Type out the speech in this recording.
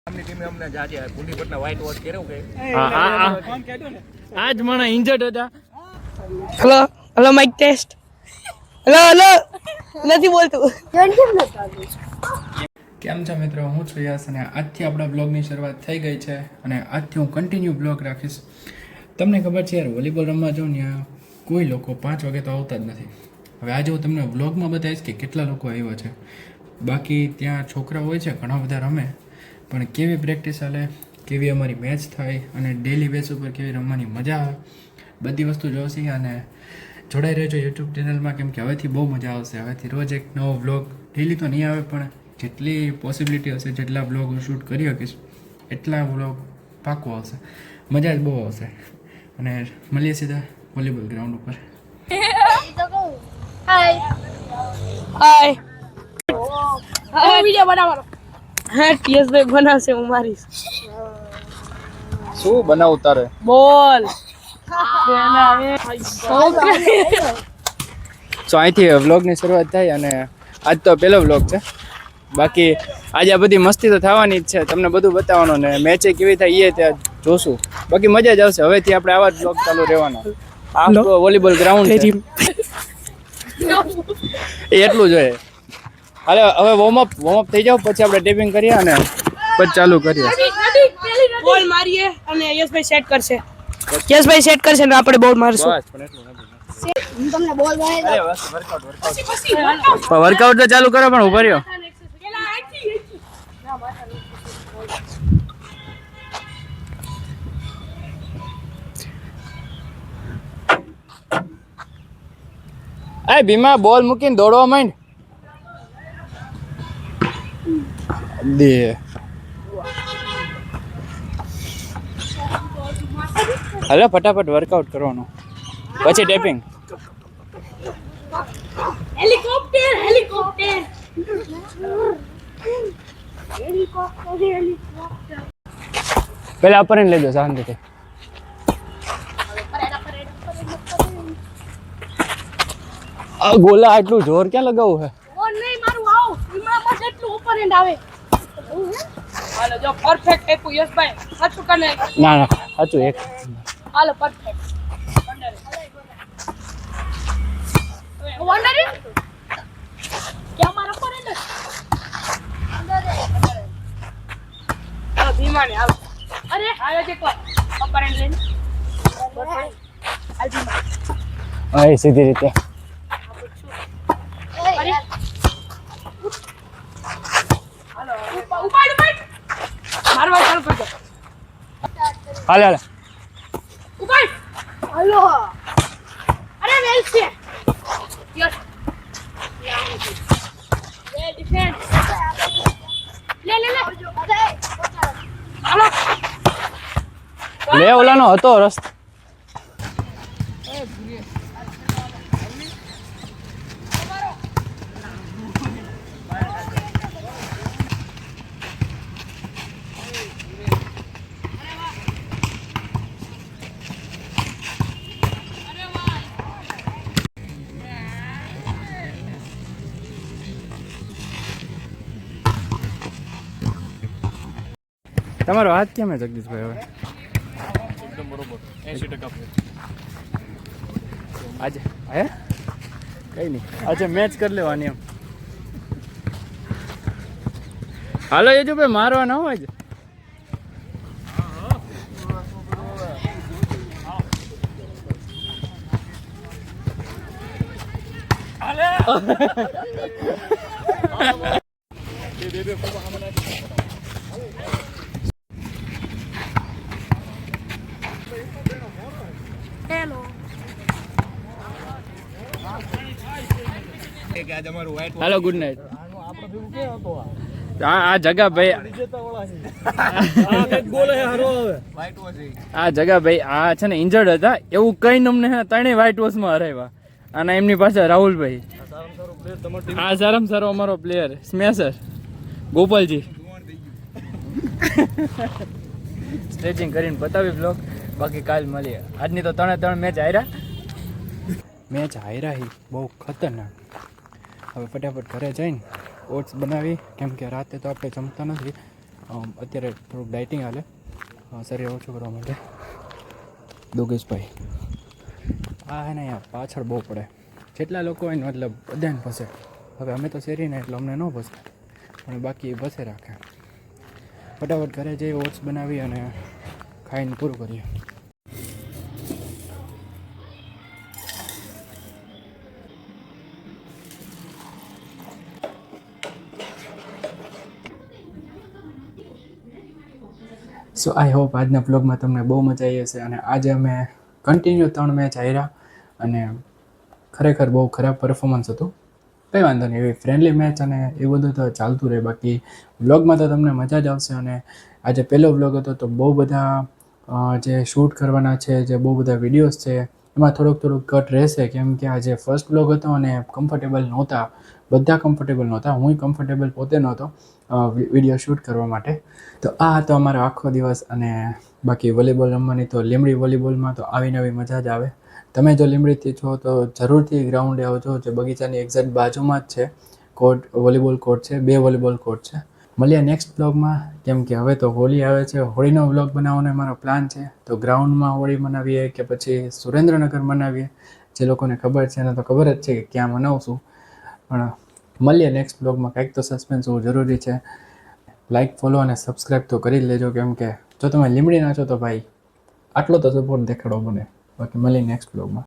આમની ટીમે અમને આજે ગુંડી પટના વ્હાઈટ વોશ કર્યો કે આજ મને ઇન્જર્ડ હતા. Hello hello mic test. Hello hello નથી બોલતું. કેમ છે મિત્રો, હું છું યસ અને આજથી આપણા બ્લોગની શરૂઆત થઈ ગઈ છે અને આજથી હું કન્ટિન્યુ બ્લોગ રાખીશ. તમને ખબર છે યાર, વોલીબોલ રમવા જાઉં ને કોઈ લોકો 5 વાગે તો આવતા જ નથી. હવે આજે હું તમને બ્લોગમાં બતાવીશ કે કેટલા લોકો આવ્યા છે. બાકી ત્યાં છોકરા હોય છે, ઘણા બધા રમે, પણ કેવી પ્રેક્ટિસ ચાલે, કેવી અમારી મેચ થાય અને ડેલી બેસ ઉપર કેવી રમવાની મજા આવે, બધી વસ્તુ જોશે. અને જોડાઈ રહેજો યુટ્યુબ ચેનલમાં, કેમ કે હવેથી બહુ મજા આવશે. હવેથી રોજ એક નવો બ્લોગ, ડેલી તો નહીં આવે પણ જેટલી પોસિબિલિટી હશે, જેટલા બ્લોગ હું શૂટ કરી શકીશ એટલા બ્લોગ પાકું આવશે. મજા જ બહુ આવશે. અને મળીએ સીધા વોલીબોલ ગ્રાઉન્ડ ઉપર. હાય વિડિયો બનાવવાનો. હા ટીએસ ભાઈ બનાવશે, હું મારીશ. શું બનાવું તારે? બોલ સો અહીંથી વ્લોગની શરૂઆત થાય અને આજ તો પહેલો વ્લોગ છે. બાકી આજે આ બધી મસ્તી તો થવાની જ છે, તમને બધું બતાવવાનું ને મેચે કેવી થાય એ ત્યાં જોશું. બાકી મજા જ આવશે. હવેથી આપણે આવા જ વ્લોગ ચાલુ રહેવાના. આ વોલીબોલ ગ્રાઉન્ડ છે એ એટલું જોઈએ. હાલે હવે વોર્મઅપ થઈ જાવ, પછી આપણે ટેપિંગ કરીએ અને પછી ચાલુ કરીએ. બોલ મારીએ અને યશભાઈ સેટ કરશે. યશભાઈ સેટ કરશે ને આપણે બોલ મારશું. બસ પણ એટલું નથી. હું તમને બોલ બનાવી દઉં. વર્કઆઉટ તો ચાલુ કરો, પણ ઉભા રહ્યો. એ ભીમા, બોલ મૂકીને દોડવા માંડ દે. હાલો ફટાફટ વર્કઆઉટ કરવાનું, પછી ટેપિંગ. હેલિકોપ્ટર હેલિકોપ્ટર હેલિકોપ્ટર પેલા અપરીને લેજો શાંતિથી. આ ગોલા આટલું જોર ક્યાં લગાવવું હે? ઓ નહીં મારું આવ ઈમાં બસ એટલું ઉપર એન્ડ આવે. હાલો જો પરફેક્ટ આપ્યું યશભાઈ. સાચું કને? ના ના સાચું એક. હાલો પરફેક્ટ. વંડર ક્યાં મારા પર એન્ડ? હાલો ભીમાને હાલો. અરે હાલો જે કોઈ ઉપર એન્ડ લઈને હાલ ભીમા. હા સીધી રીતે. મારવા ચાલુ કરજો. હાલે હાલે. ઉપાડ. હાલો. અરે વેલ છે. યસ. લે ડિફેન્સ. લે. હાલો. લે ઓલાનો હતો રસ્તો. તમારો હાથ કેમ હે જગદીશભાઈ? હવે એકદમ બરોબર 80% આજે હે કઈ નહીં, આજે મેચ કરી લેવાની એમ. હાલો યજુભાઈ, મારવા ના હોય જ. કે આજે અમારું વ્હાઈટ હાલો ગુડ નાઇટ. આ જગા ભાઈ, વ્હાઈટ વોશ આ જગા ભાઈ આ છે ને ઇન્જર્ડ હતા, એવું કઈ અમને ત્રણેય વ્હાઈટ વોશમાં હરાવ્યા. અને એમની પાસે રાહુલભાઈ, આ સારામાં સારો અમારો પ્લેયર સ્મેશર ગોપાલજી. સ્ટ્રેચિંગ કરીને બતાવી બ્લોગ. બાકી કાલ મળીએ. આજની તો 3 મેચ હાર્યા. બહુ ખતરનાક. હવે ફટાફટ ઘરે જઈને ઓટ્સ બનાવી, કેમ કે રાતે તો આપણે જમતા નથી. અત્યારે થોડુંક ડાયટિંગ હાલે શરીર ઓછું કરવા માટે. યોગેશભાઈ આ હે ને અહીંયા પાછળ બહુ પડે, જેટલા લોકો હોય ને મતલબ બધાને ફસે. હવે અમે તો શેરીને એટલે અમને ન ફસે, પણ બાકી ફસે રાખે. ફટાફટ ઘરે જઈ ઓટ્સ બનાવી અને ખાઈને પૂરું કરીએ. સો આઈ હોપ આજના બ્લોગમાં તમને બહુ મજા આવી હશે. અને આજે અમે કન્ટિન્યુ 3 મેચ હાર્યા અને ખરેખર બહુ ખરાબ પરફોર્મન્સ હતું. કંઈ વાંધો નહીં, એવી ફ્રેન્ડલી મેચ અને એ બધું તો ચાલતું રહે. બાકી બ્લોગમાં તો તમને મજા જ આવશે. અને આજે પહેલો બ્લોગ હતો તો બહુ બધા જે શૂટ કરવાના છે, જે બહુ બધા વિડીયોઝ છે, એમાં થોડુંક કટ રહેશે, કેમ કે આજે ફર્સ્ટ બ્લોગ હતો અને કમ્ફર્ટેબલ નહોતા, બધા કમ્ફર્ટેબલ નહોતા. હું કમ્ફર્ટેબલ પોતે નહોતો વિડીયો શૂટ કરવા માટે. તો આ હતો અમારો આખો દિવસ. અને બાકી વોલીબોલ રમવાની તો લીમડી વોલીબોલમાં તો આવી નવી મજા જ આવે. તમે જો લીમડીથી છો તો જરૂરથી ગ્રાઉન્ડે આવજો, જે બગીચાની એક્ઝેક્ટ બાજુમાં જ છે કોર્ટ, વોલીબોલ કોર્ટ છે, 2 વોલીબોલ કોર્ટ છે. મળીએ નેક્સ્ટ બ્લોગમાં, કેમ કે હવે તો હોળી આવે છે. હોળીનો બ્લોગ બનાવવાનો મારો પ્લાન છે. તો ગ્રાઉન્ડમાં હોળી મનાવીએ કે પછી સુરેન્દ્રનગર મનાવીએ, જે લોકોને ખબર છે એને તો ખબર જ છે કે ક્યાં મનાવશું. પણ મળીએ નેક્સ્ટ બ્લોગમાં. કંઈક તો સસ્પેન્સ હોવું જરૂરી છે. લાઇક, ફોલો અને સબસ્ક્રાઈબ તો કરી જ લેજો, કેમ કે જો તમે લીમડી ના છો તો ભાઈ આટલો તો સપોર્ટ દેખાડો મને. બાકી મળીએ નેક્સ્ટ બ્લોગમાં.